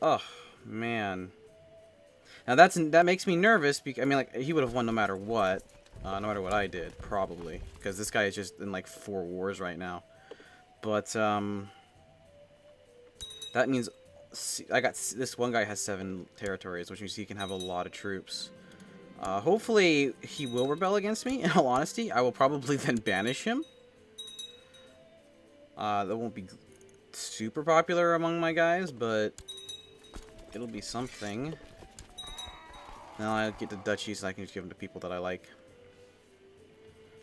Oh, man. Now that makes me nervous because I mean, like, he would have won no matter what, no matter what I did, probably, because this guy is just in like 4 wars right now. But that means I got this one guy has 7 territories, which means he can have a lot of troops. Hopefully he will rebel against me. In all honesty, I will probably then banish him. That won't be super popular among my guys, but it'll be something. Now I get the duchies, and I can just give them to people that I like.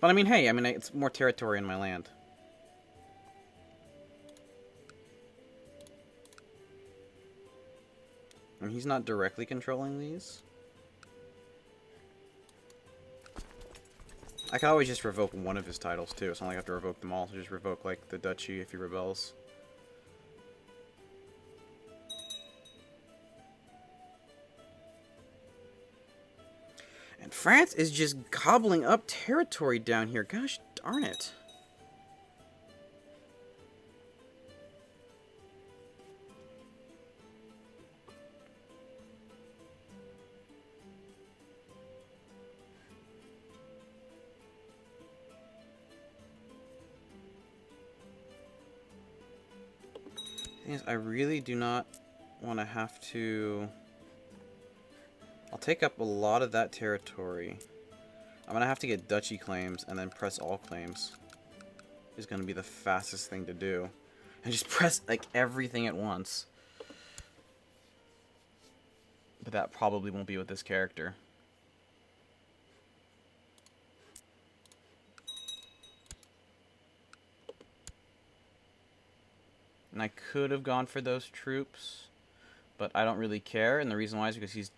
But I mean, hey, I mean, it's more territory in my land. And he's not directly controlling these. I can always just revoke one of his titles too. It's not like I have to revoke them all. So just revoke like the duchy if he rebels. And France is just gobbling up territory down here. Gosh darn it. Thing is, I really do not want to have to... I'll take up a lot of that territory. I'm going to have to get duchy claims and then press all claims. Is going to be the fastest thing to do. And just press, like, everything at once. But that probably won't be with this character. And I could have gone for those troops, but I don't really care. And the reason why is because he's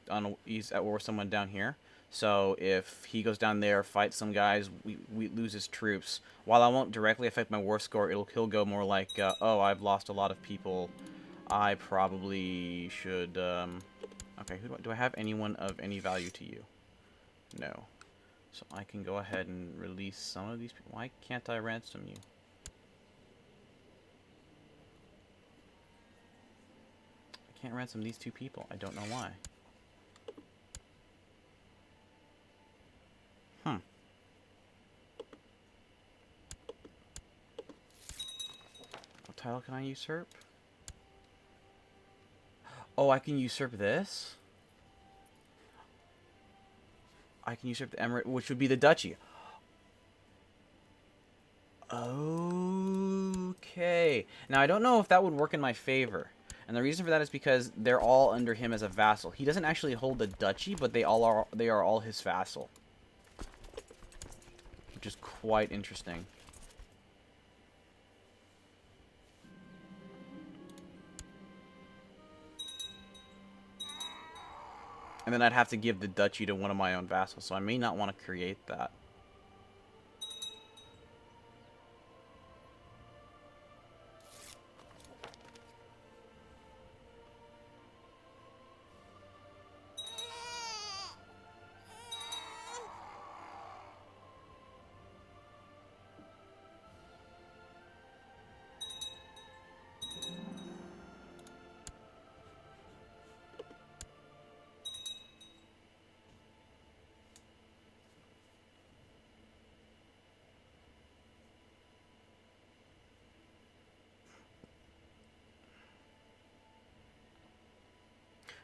at war with someone down here. So if he goes down there, fights some guys, we lose his troops. While I won't directly affect my war score, he'll go more like, oh, I've lost a lot of people. I probably should. Okay, do I have anyone of any value to you? No. So I can go ahead and release some of these people. Why can't I ransom you? Can't ransom these 2 people. I don't know why. What title can I usurp? Oh, I can usurp this? I can usurp the emirate, which would be the duchy. Okay. Now, I don't know if that would work in my favor. And the reason for that is because they're all under him as a vassal. He doesn't actually hold the duchy, but they are all his vassal. Which is quite interesting. And then I'd have to give the duchy to one of my own vassals, so I may not want to create that.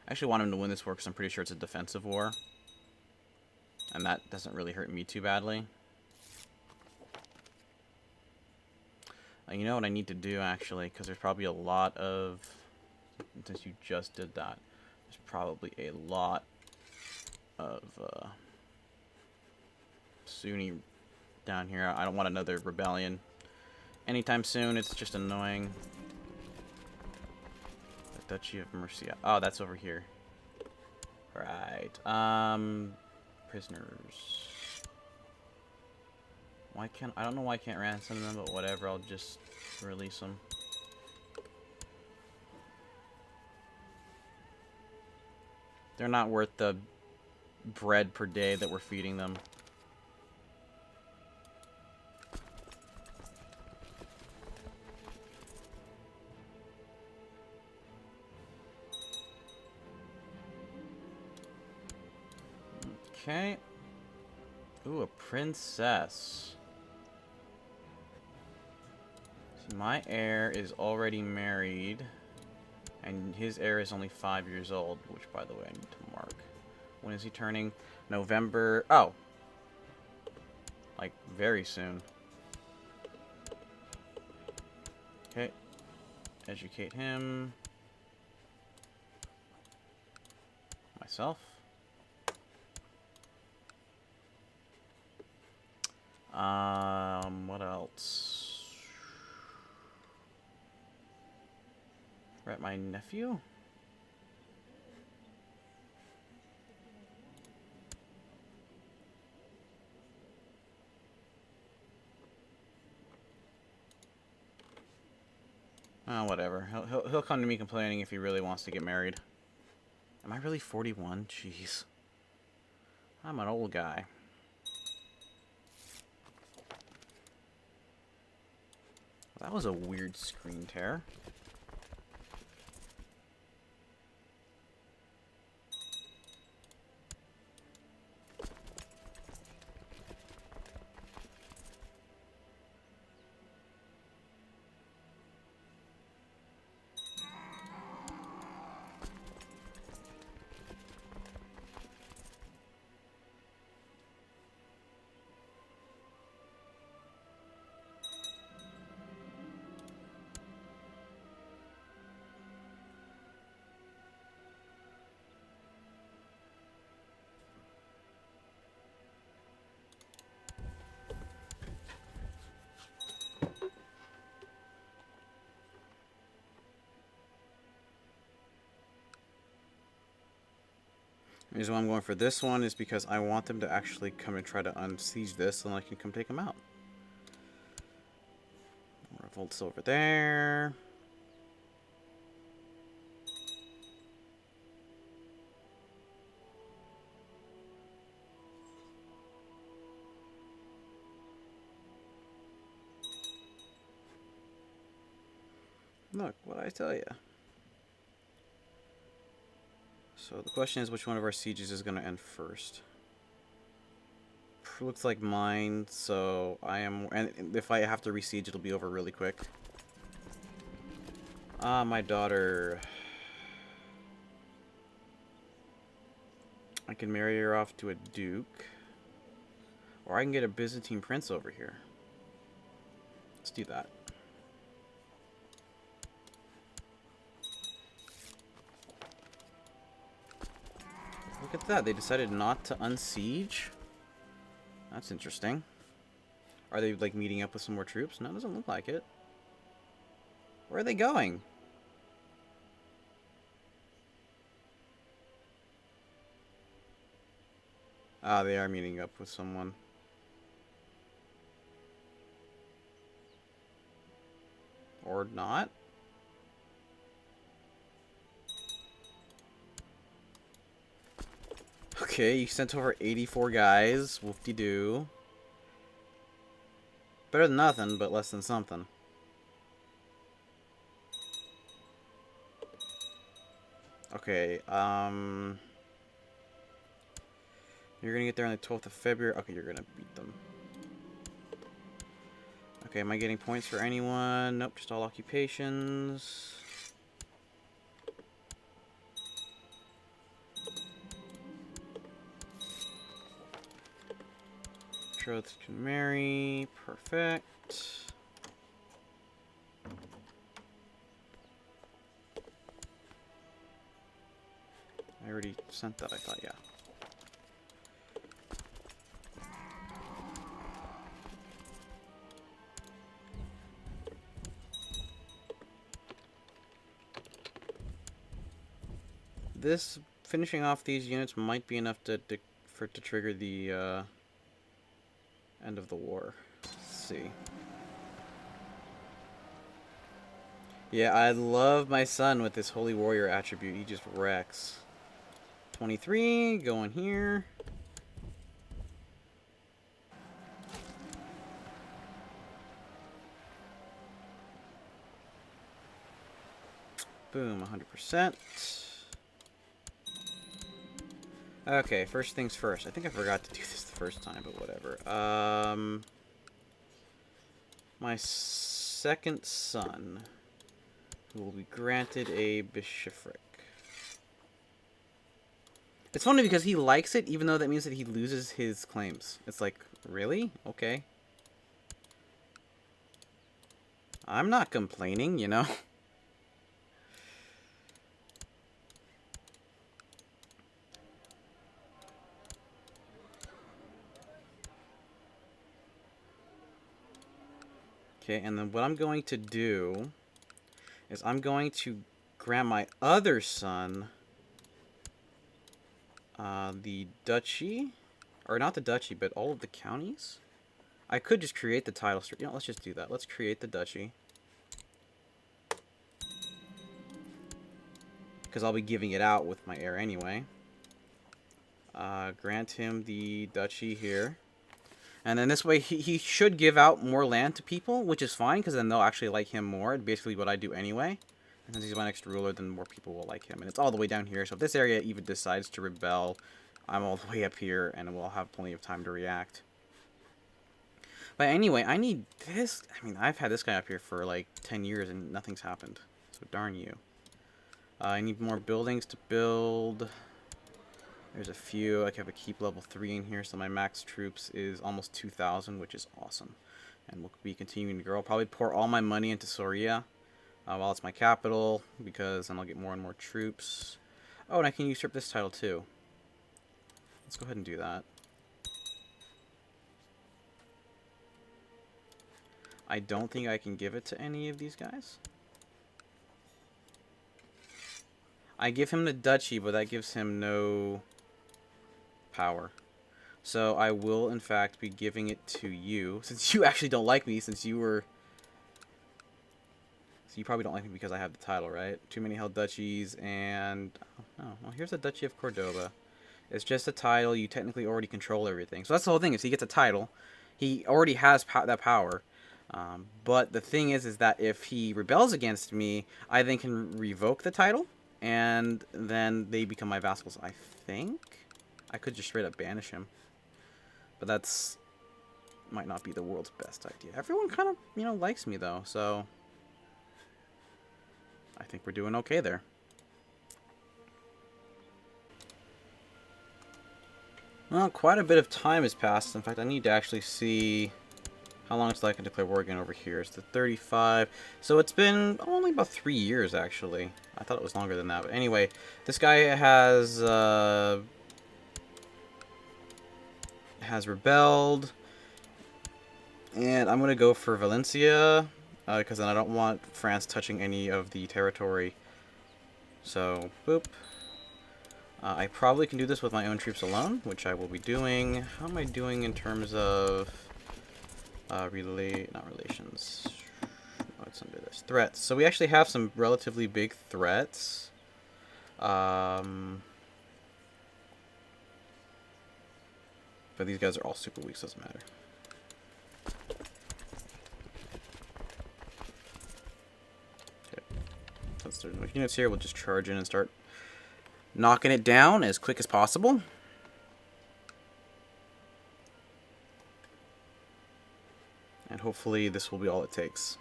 I actually want him to win this war because I'm pretty sure it's a defensive war. And that doesn't really hurt me too badly. You know what I need to do, actually, because there's probably a lot of... Since you just did that, there's probably a lot of Sunni down here. I don't want another rebellion anytime soon. It's just annoying. The Duchy of Mercia. Oh, that's over here. Right. Prisoners. Why can't... I don't know why I can't ransom them, but whatever. I'll just release them. They're not worth the bread per day that we're feeding them. Okay. Ooh, a princess. See, my heir is already married, and his heir is only 5 years old, which, by the way, I need to mark. When is he turning? November. Oh. Like, very soon. Okay. Educate him. Myself. What else? Right, my nephew? Oh, whatever. He'll come to me complaining if he really wants to get married. Am I really 41? Jeez. I'm an old guy. That was a weird screen tear. The reason why I'm going for this one is because I want them to actually come and try to unsiege this, and I can come take them out. Revolt's over there. Look, what I tell you. So the question is, which one of our sieges is going to end first? Looks like mine, so I am... And if I have to re-siege, it'll be over really quick. Ah, my daughter. I can marry her off to a duke. Or I can get a Byzantine prince over here. Let's do that. Look at that. They decided not to unsiege. That's interesting. Are they, like, meeting up with some more troops? No, it doesn't look like it. Where are they going? Ah, they are meeting up with someone. Or not. Okay, you sent over 84 guys. Whoop-de-doo. Better than nothing, but less than something. Okay, you're gonna get there on the 12th of February. Okay, you're gonna beat them. Okay, am I getting points for anyone? Nope, just all occupations. Betrothed can marry. Perfect. I already sent that, I thought, yeah. This, finishing off these units might be enough to trigger the end of the war. Let's see. Yeah, I love my son with this Holy Warrior attribute. He just wrecks. 23, going here. Boom, 100%. Okay, first things first. I think I forgot to do this the first time, but whatever. My second son will be granted a bishopric. It's funny because he likes it, even though that means that he loses his claims. It's like, really? Okay. I'm not complaining, you know? Okay, and then what I'm going to do is I'm going to grant my other son the duchy, or not the duchy, but all of the counties. I could just create the title. You know, let's just do that. Let's create the duchy. Because I'll be giving it out with my heir anyway. Grant him the duchy here. And then this way, he should give out more land to people, which is fine, because then they'll actually like him more. Basically what I do anyway. And since he's my next ruler, then more people will like him. And it's all the way down here, so if this area even decides to rebel, I'm all the way up here, and we'll have plenty of time to react. But anyway, I need this. I mean, I've had this guy up here for like 10 years, and nothing's happened. So darn you. I need more buildings to build. There's a few. I have a keep level 3 in here, so my max troops is almost 2,000, which is awesome. And we'll be continuing to grow. I'll probably pour all my money into Soria while it's my capital, because then I'll get more and more troops. Oh, and I can usurp this title too. Let's go ahead and do that. I don't think I can give it to any of these guys. I give him the duchy, but that gives him no power. So I will, in fact, be giving it to you, since you actually don't like me, since you were... So you probably don't like me because I have the title, right? Too many held duchies, and... Oh, well, here's the Duchy of Cordoba. It's just a title. You technically already control everything. So that's the whole thing. If he gets a title, he already has that power. But the thing is that if he rebels against me, I then can revoke the title, and then they become my vassals, I think. I could just straight up banish him. But that's... might not be the world's best idea. Everyone kind of, you know, likes me, though, so... I think we're doing okay there. Well, quite a bit of time has passed. In fact, I need to actually see how long until I can declare war again over here. It's the 35. So it's been only about 3 years, actually. I thought it was longer than that. But anyway, this guy has rebelled. And I'm going to go for Valencia, because then I don't want France touching any of the territory. So, boop. I probably can do this with my own troops alone, which I will be doing. How am I doing in terms of not relations? What's under this? Threats. So we actually have some relatively big threats. But these guys are all super weak, so it doesn't matter. Okay. Since there's no units here, we'll just charge in and start knocking it down as quick as possible. And hopefully this will be all it takes.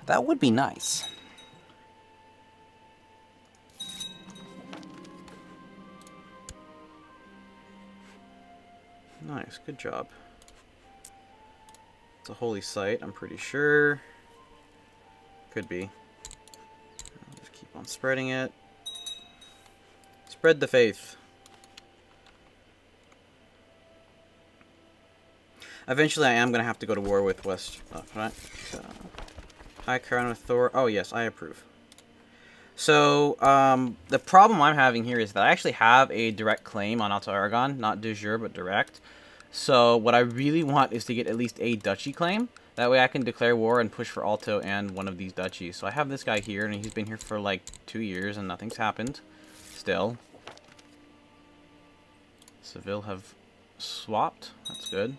That would be nice. Nice, good job. It's a holy site, I'm pretty sure. Could be. I'll just keep on spreading it. Spread the faith. Eventually, I am going to have to go to war with West. Right? High Crown with Thor. Oh, yes, I approve. So, the problem I'm having here is that I actually have a direct claim on Alto Aragon. Not de jure, but direct. So, what I really want is to get at least a duchy claim. That way I can declare war and push for Alto and one of these duchies. So, I have this guy here, and he's been here for like 2 years, and nothing's happened. Still. Seville have swapped. That's good.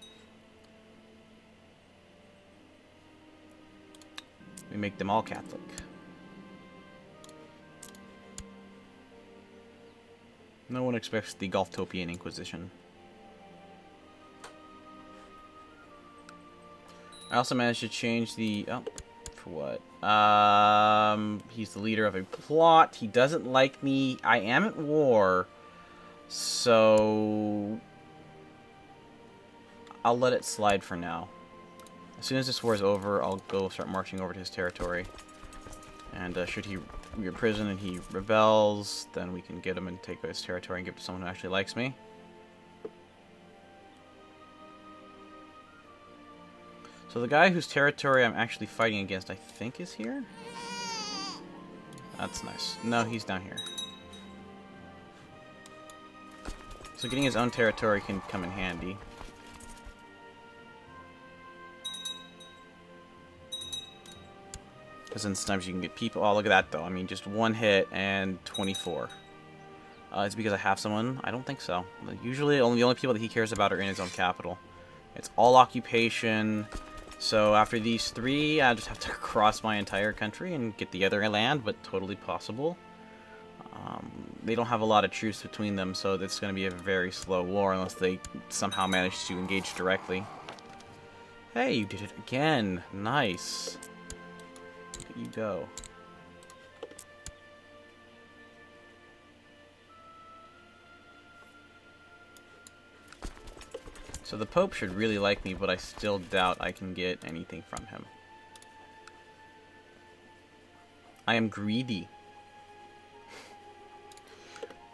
We make them all Catholic. No one expects the Golftopian Inquisition. I also managed to change the... Oh, for what? He's the leader of a plot. He doesn't like me. I am at war. So... I'll let it slide for now. As soon as this war is over, I'll go start marching over to his territory. And should he be in prison and he rebels, then we can get him and take his territory and give it to someone who actually likes me. So the guy whose territory I'm actually fighting against, I think, is here? That's nice. No, he's down here. So getting his own territory can come in handy. Because then sometimes you can get people... Oh, look at that, though. I mean, just one hit and 24. It's because I have someone? I don't think so. Usually, the only people that he cares about are in his own capital. It's all occupation. So after these three, I just have to cross my entire country and get the other land, but totally possible. They don't have a lot of troops between them, so it's going to be a very slow war unless they somehow manage to engage directly. Hey, you did it again. Nice. Look at you go. So the Pope should really like me, but I still doubt I can get anything from him. I am greedy.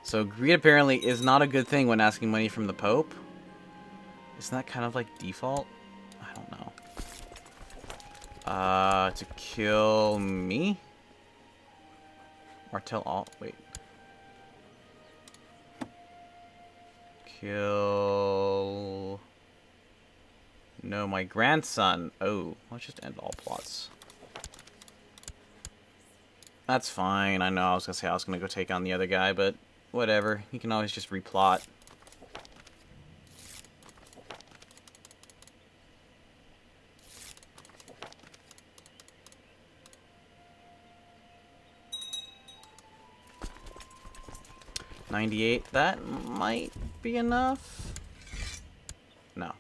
So greed apparently is not a good thing when asking money from the Pope. Isn't that kind of like default? I don't know. To kill me? Or tell all... Wait. Kill... No, my grandson. Oh, let's just end all plots. That's fine. I know I was going to say I was going to go take on the other guy, but whatever. You can always just replot. $98. That might be enough. No.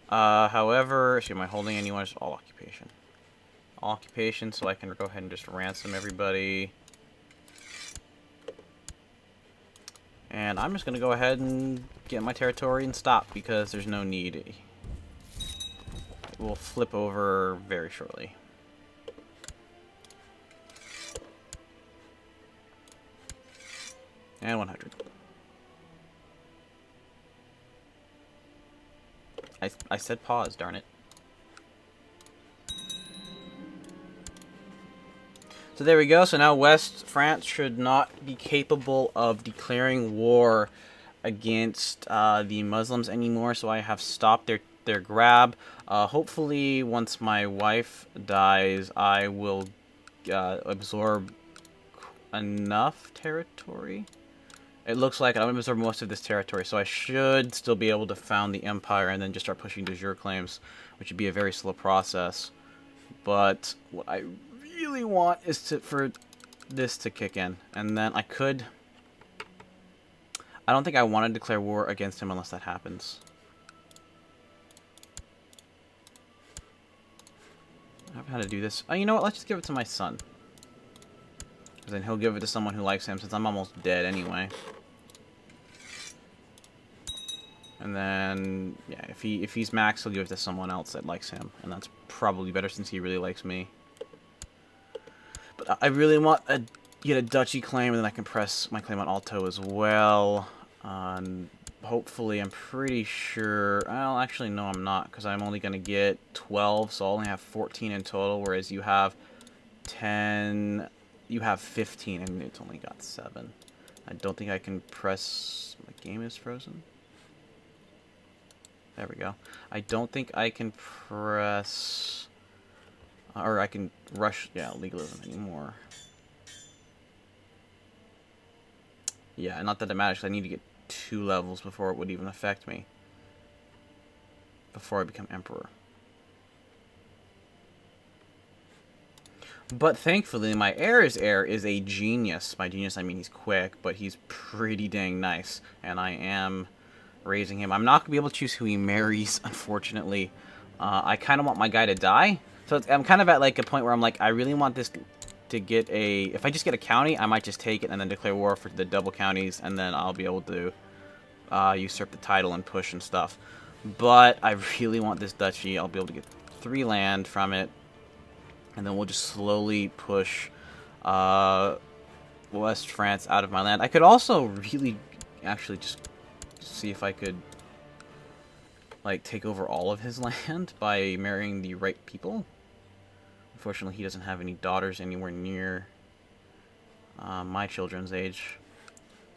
However, am I holding anyone? Just all occupation. All occupation, so I can go ahead and just ransom everybody. And I'm just going to go ahead and get my territory and stop, because there's no need. It will flip over very shortly. And 100. I said pause, darn it. So there we go. So now West France should not be capable of declaring war against the Muslims anymore. So I have stopped their grab. Hopefully, once my wife dies, I will absorb enough territory. It looks like I'm going to absorb most of this territory, so I should still be able to found the Empire and then just start pushing de jure claims, which would be a very slow process. But what I really want is for this to kick in, and then I could... I don't think I want to declare war against him unless that happens. I don't know how to do this. Oh, you know what? Let's just give it to my son. Because then he'll give it to someone who likes him, since I'm almost dead anyway. And then, yeah, if he's max, he'll give it to someone else that likes him. And that's probably better since he really likes me. But I really want to get a duchy claim, and then I can press my claim on Alto as well. Hopefully, I'm pretty sure... Well, actually, no, I'm not, because I'm only going to get 12, so I'll only have 14 in total, whereas you have 10... You have 15, and it's only got 7. I don't think I can press... My game is frozen. There we go. I don't think I can press... or I can rush... Yeah, legalism anymore. Yeah, not that it matters, 'cause I need to get 2 levels before it would even affect me. Before I become emperor. But thankfully, my heir's heir is a genius. By genius, I mean he's quick, but he's pretty dang nice. And I am raising him. I'm not going to be able to choose who he marries, unfortunately. I kind of want my guy to die. So I'm kind of at like a point where I'm like, I really want this to get a... If I just get a county, I might just take it and then declare war for the double counties. And then I'll be able to usurp the title and push and stuff. But I really want this duchy. I'll be able to get 3 land from it. And then we'll just slowly push West France out of my land. I could also really actually just see if I could like take over all of his land by marrying the right people. Unfortunately, he doesn't have any daughters anywhere near my children's age.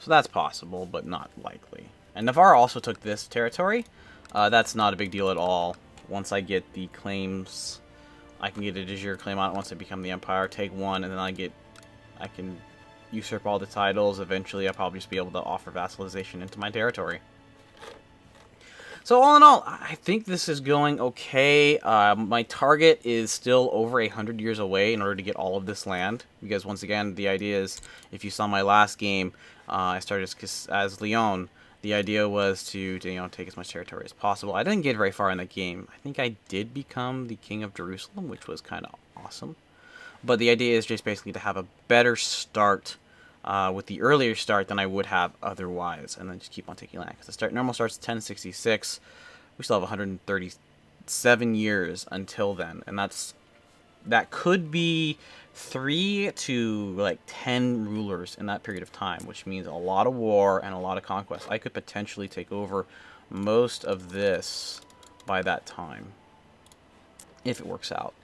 So that's possible, but not likely. And Navarre also took this territory. That's not a big deal at all. Once I get the claims... I can get a de jure claim on it once I become the Empire, take 1, and then I can usurp all the titles. Eventually, I'll probably just be able to offer vassalization into my territory. So all in all, I think this is going okay. My target is still over 100 years away in order to get all of this land. Because once again, the idea is, if you saw my last game, I started as Leon. The idea was to take as much territory as possible. I didn't get very far in the game. I think I did become the King of Jerusalem, which was kind of awesome. But the idea is just basically to have a better start with the earlier start than I would have otherwise, and then just keep on taking land. Because the normal starts 1066. We still have 137 years until then, and that could be 3 to like 10 rulers in that period of time, which means a lot of war and a lot of conquest. I could potentially take over most of this by that time, if it works out.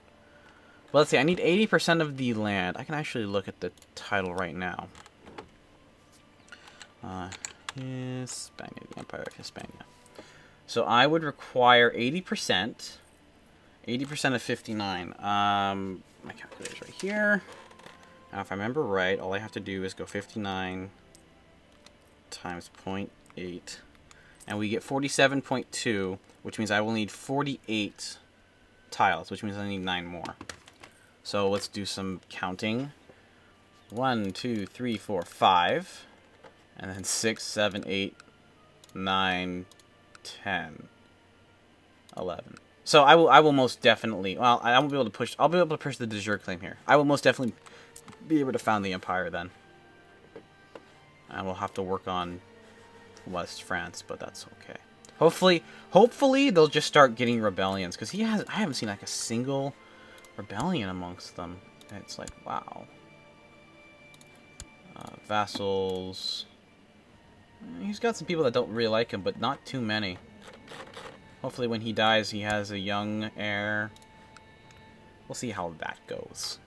But let's see, I need 80% of the land. I can actually look at the title right now. Hispania, the Empire of Hispania. So I would require 80%. 80% of 59. My calculator's right here. Now, if I remember right, all I have to do is go 59 times 0.8. And we get 47.2, which means I will need 48 tiles, which means I need 9 more. So let's do some counting. 1, 2, 3, 4, 5. And then 6, 7, 8, 9, 10, 11. So I will most definitely, well, I won't be able to push, I'll be able to push the de jure claim here. I will most definitely be able to found the Empire then. And we'll have to work on West France, but that's okay. Hopefully they'll just start getting rebellions, because I haven't seen like a single rebellion amongst them. It's like, wow. Vassals. He's got some people that don't really like him, but not too many. Hopefully when he dies, he has a young heir. We'll see how that goes.